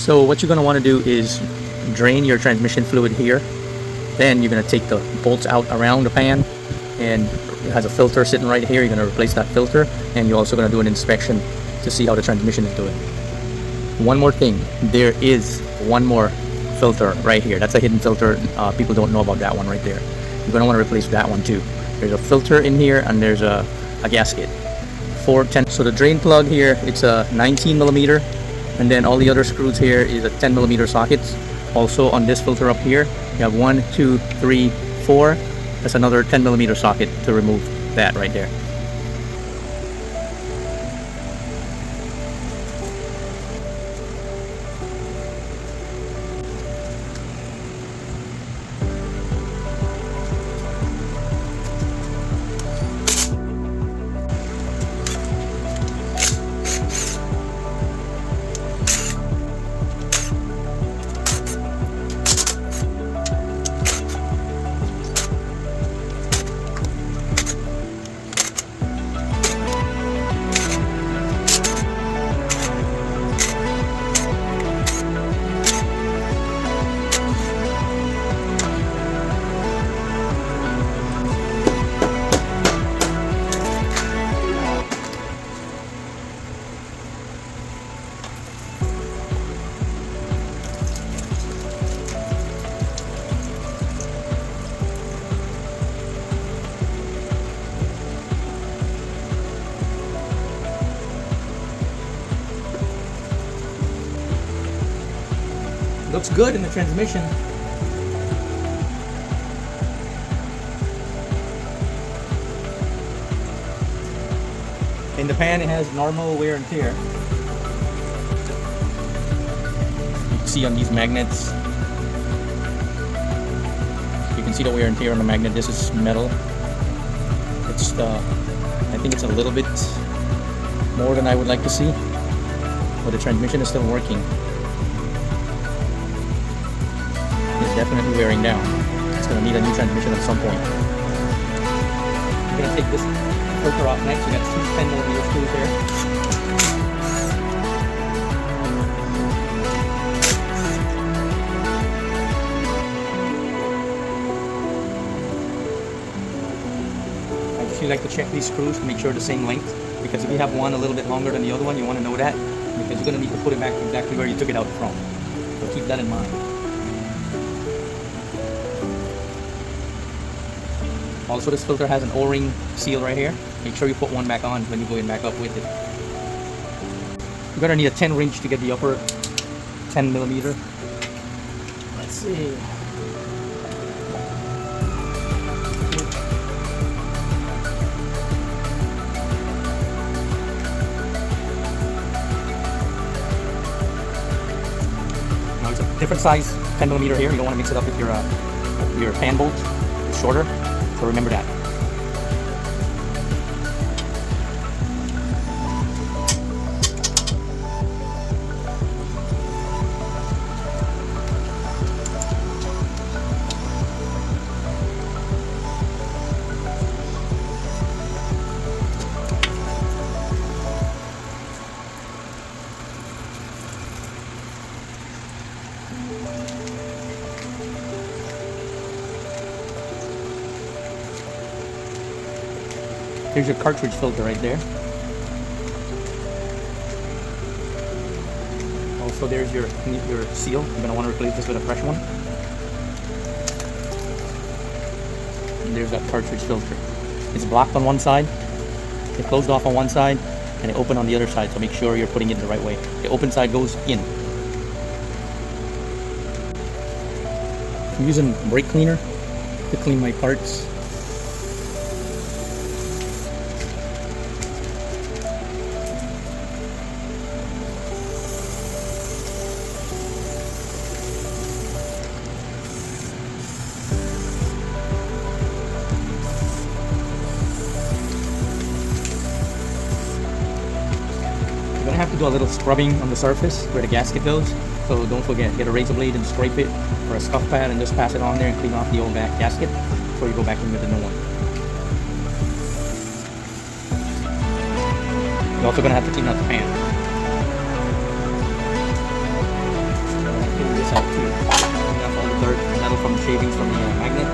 So what you're going to want to do is drain your transmission fluid here. Then you're going to take the bolts out around the pan, and it has a filter sitting right here. You're going to replace that filter, and you're also going to do an inspection to see how the transmission is doing. One more thing, there is one more filter right here. That's a hidden filter. People don't know about that one right there. You're going to want to replace that one too. There's a filter in here, and there's a gasket. 410. So the drain plug here, it's a 19 millimeter, and then all the other screws here is a 10 millimeter sockets. Also on this filter up here, you have 1, 2, 3, 4. That's another 10 millimeter socket to remove that right there. Looks good in the transmission. In the pan, it has normal wear and tear. You can see on these magnets. You can see the wear and tear on the magnet. This is metal. It's I think it's a little bit more than I would like to see, but the transmission is still working. Definitely wearing down. It's going to need a new transmission at some point. I'm going to take this filter off next. We got two 10 millimeter screws there. I usually like to check these screws to make sure they're the same length, because if you have one a little bit longer than the other one, you want to know that, because you're going to need to put it back exactly where you took it out from. So keep that in mind. Also, this filter has an O-ring seal right here. Make sure you put one back on when you go in back up with it. You're gonna need a 10 wrench to get the upper 10 millimeter. Let's see. Now it's a different size 10 millimeter here. You don't want to mix it up with your pan bolt. It's shorter. So remember that. Here's your cartridge filter right there. Also, there's your seal. You're going to want to replace this with a fresh one. And there's that cartridge filter. It's blocked on one side, it closed off on one side, and it opened on the other side, so make sure you're putting it the right way. The open side goes in. I'm using brake cleaner to clean my parts. You're gonna have to do a little scrubbing on the surface where the gasket goes, so don't forget, get a razor blade and scrape it, or a scuff pad, and just pass it on there and clean off the old back gasket before you go back in with the new one. You're also gonna have to clean out the pan. this out too. Clean off all the dirt, metal from the shavings from the magnet.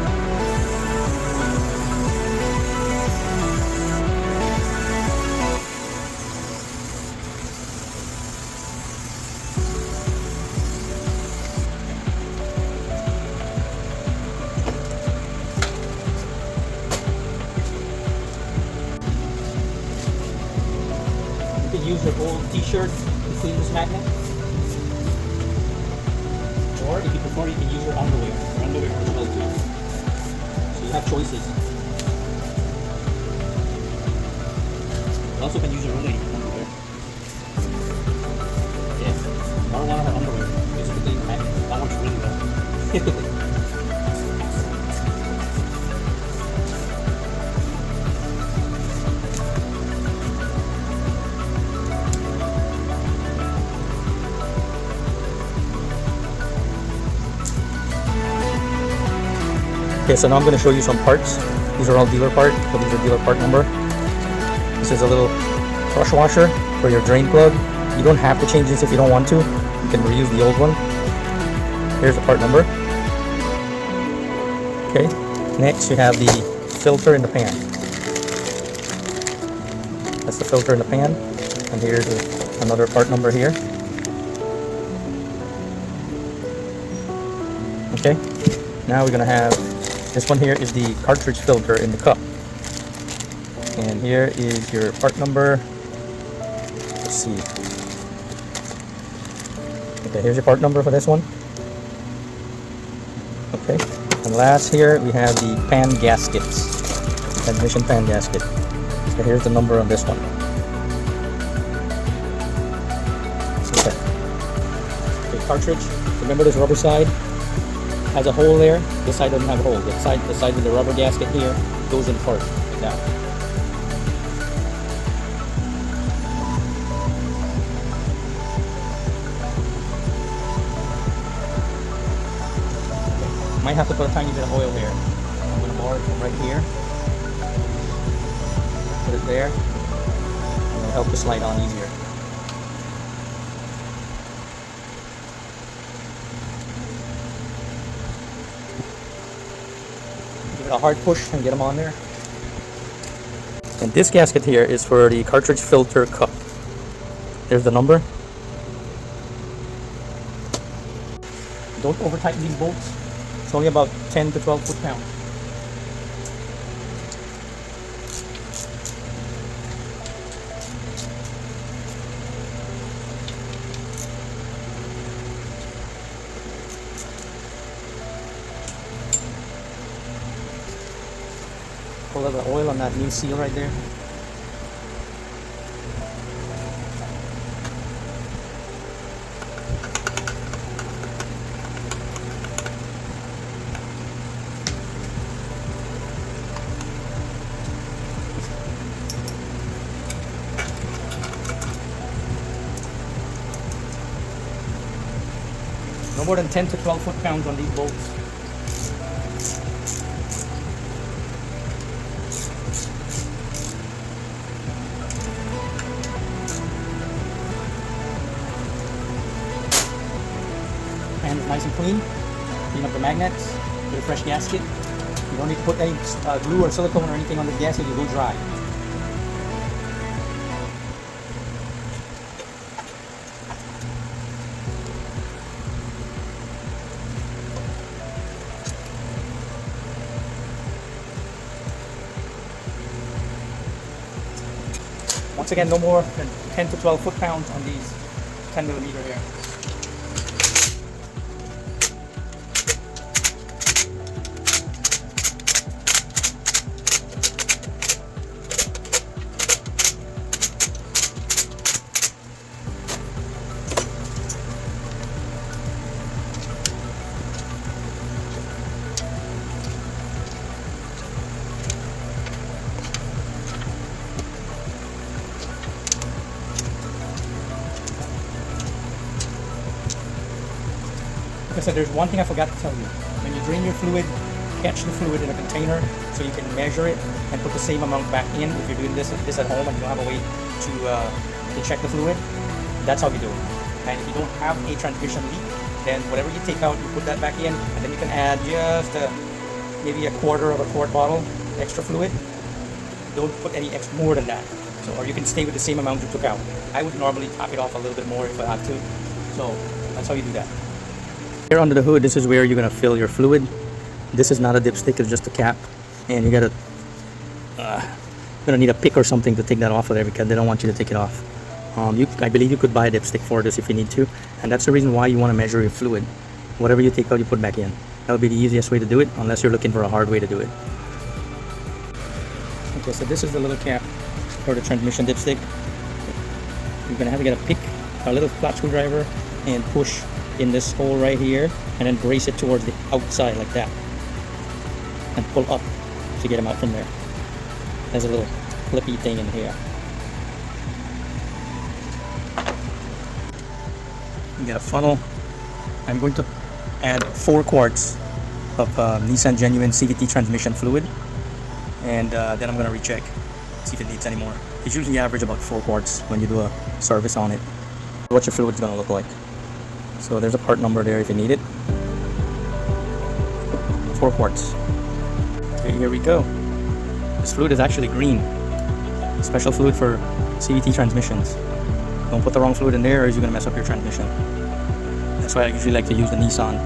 You can use your old t-shirt to clean this magnet. Or if you prefer, you can use your underwear. Your underwear as well too. So you have choices. You also can use your own underwear. Yeah. Or one of our underwear. Use it to clean the magnet. That works really well. Okay, so now I'm going to show you some parts. These are all dealer part, so these are dealer part number. This is a little brush washer for your drain plug. You don't have to change this if you don't want to. You can reuse the old one. Here's the part number. Okay, next you have the filter in the pan. That's the filter in the pan. And here's another part number here. Okay, now we're going to have this one here is the cartridge filter in the cup. And here is your part number. Let's see. Okay, here's your part number for this one. Okay. And last here we have the pan gaskets. Transmission pan gasket. So here's the number on this one. Okay. Okay, cartridge. Remember this rubber side has a hole there. This side doesn't have a hole. The side with the rubber gasket here goes in first, like that. Okay. Might have to put a tiny bit of oil here. I'm going to borrow it from right here. Put it there. And it'll help the slide on easier. A hard push and get them on there. And this gasket here is for the cartridge filter cup. There's the number. Don't over tighten these bolts. It's only about 10 to 12 foot-pounds. Pull out the oil on that new seal right there. No more than 10 to 12 foot-pounds on these bolts. Pan is nice and clean. Clean up the magnets. Get a fresh gasket. You don't need to put any glue or silicone or anything on the gasket. You go dry. Once again, no more than 10 to 12 foot-pounds on these 10mm here. Like I said, there's one thing I forgot to tell you. When you drain your fluid, catch the fluid in a container so you can measure it and put the same amount back in. If you're doing this at home and you don't have a way to check the fluid, that's how you do it. And if you don't have a transmission leak, Then whatever you take out, you put that back in, and then you can add just maybe a quarter of a quart bottle extra fluid. Don't put any extra more than that. So, or you can stay with the same amount you took out. I would normally top it off a little bit more if I have to. So that's how you do that. Here under the hood, this is where you're gonna fill your fluid. This is not a dipstick, it's just a cap, and you gotta gonna need a pick or something to take that off of there because they don't want you to take it off. I believe you could buy a dipstick for this if you need to, and that's the reason why you want to measure your fluid. Whatever you take out, you put back in. That would be the easiest way to do it, unless you're looking for a hard way to do it. Okay, so this is the little cap for the transmission dipstick. You're gonna have to get a pick, a little flat screwdriver, and push in this hole right here, and then brace it towards the outside like that, and pull up to get them out from there. There's a little flippy thing in here. You got a funnel. I'm going to add 4 quarts of Nissan genuine CVT transmission fluid, and then I'm going to recheck, see if it needs any more. It's usually average about 4 quarts when you do a service on it. What your fluid is going to look like. So there's a part number there if you need it. 4 quarts. Okay, here we go. This fluid is actually green. Special fluid for CVT transmissions. Don't put the wrong fluid in there or you're going to mess up your transmission. That's why I usually like to use the Nissan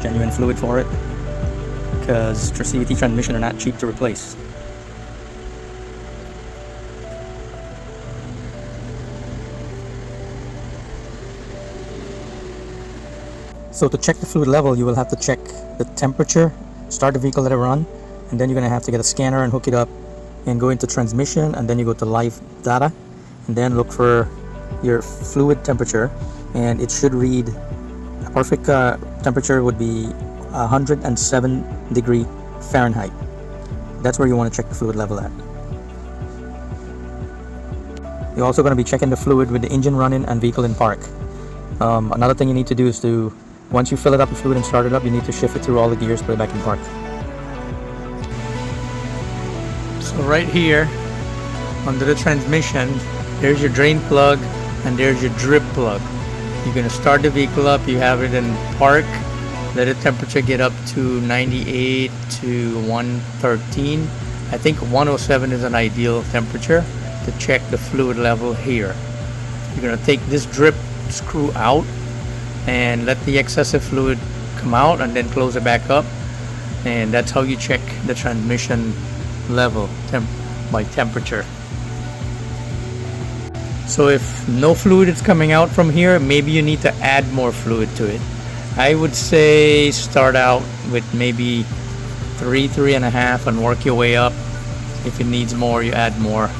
genuine fluid for it, because CVT transmission are not cheap to replace. So to check the fluid level, you will have to check the temperature, start the vehicle, let it run, and then you're going to have to get a scanner and hook it up and go into transmission, and then you go to live data and then look for your fluid temperature, and it should read a perfect temperature would be 107 degree Fahrenheit. That's where you want to check the fluid level at. You're also going to be checking the fluid with the engine running and vehicle in park. Another thing you need to do is to, once you fill it up with fluid and start it up, you need to shift it through all the gears, put it back in park. So right here under the transmission, there's your drain plug and there's your drip plug. You're going to start the vehicle up, you have it in park, let the temperature get up to 98 to 113. I think 107 is an ideal temperature to check the fluid level here. You're going to take this drip screw out and let the excessive fluid come out and then close it back up, and that's how you check the transmission level by temperature. So if no fluid is coming out from here, maybe you need to add more fluid to it. I would say start out with maybe 3.5 and work your way up. If it needs more, you add more.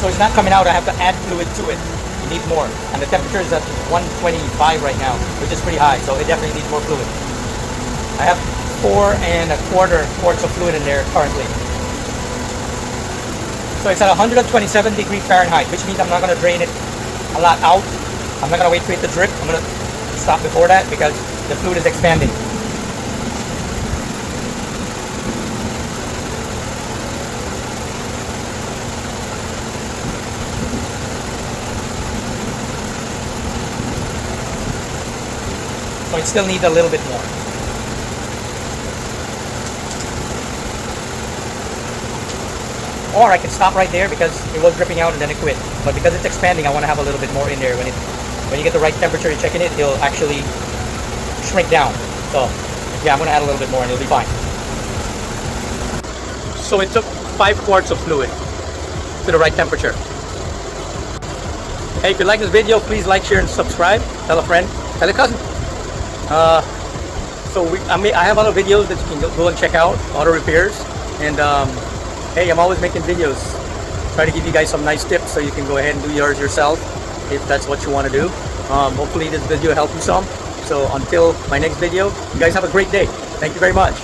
So it's not coming out, I have to add fluid to it. You need more. And the temperature is at 125 right now, which is pretty high, so it definitely needs more fluid. I have 4.25 quarts of fluid in there currently. So it's at 127 degree Fahrenheit, which means I'm not going to drain it a lot out. I'm not going to wait for it to drip. I'm going to stop before that because the fluid is expanding. So it still needs a little bit more. Or I can stop right there because it was dripping out and then it quit. But because it's expanding, I want to have a little bit more in there. When you get the right temperature, you're checking it, it'll actually shrink down. So yeah, I'm going to add a little bit more and it'll be fine. So it took 5 quarts of fluid to the right temperature. Hey, if you like this video, please like, share, and subscribe. Tell a friend, tell a cousin. I have other videos that you can go and check out, auto repairs, and hey, I'm always making videos, try to give you guys some nice tips so you can go ahead and do yours yourself if that's what you want to do. Hopefully this video helped you some. So until my next video, you guys have a great day. Thank you very much.